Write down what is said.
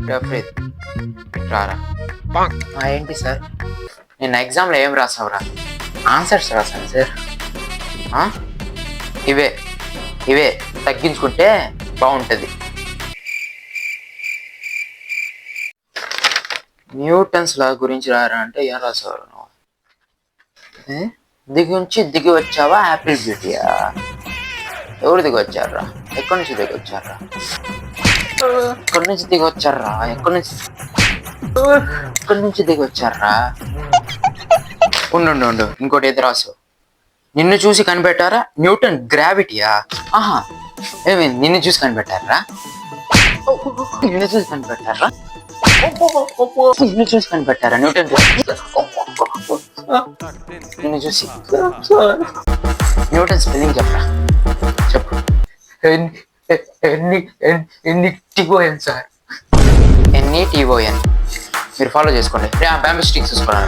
జఫ్రీద్ రారా. ఏంటి సార్? నేను ఎగ్జామ్లో ఏం రాసావురా? ఆన్సర్స్ రాశాను సార్. ఇవే ఇవే తగ్గించుకుంటే బాగుంటుంది. న్యూటన్స్ లా గురించి రారా అంటే ఏం రాసావు నువ్వు? దిగి వచ్చావా యాపిల్ బ్యూటీయా? ఎవరు దిగి వచ్చారా? ఎక్కడి నుంచి దిగి వచ్చారా? ఎక్కడి నుంచి దిగి వచ్చారా? ఎక్కడి నుంచి దిగి వచ్చారా? ఉండు ఇంకోటి ఏది రాసావు? నిన్ను చూసి కనిపెట్టారా? న్యూటన్ గ్రావిటీయా? ఆహా, ఏమైంది? నిన్ను చూసి కనిపెట్టారా? నిన్ను చూసి కనిపెట్టారా? నిన్ను చూసి కనిపెట్టారా న్యూటన్ నిన్ను చూసి? న్యూటన్ స్పెల్లింగ్ చెప్పరా, చెప్పు. NETON sir. NETON. మీరు ఫాలో చేసుకోండి. బ్యాంబూ స్టిక్స్ చూసుకోరా.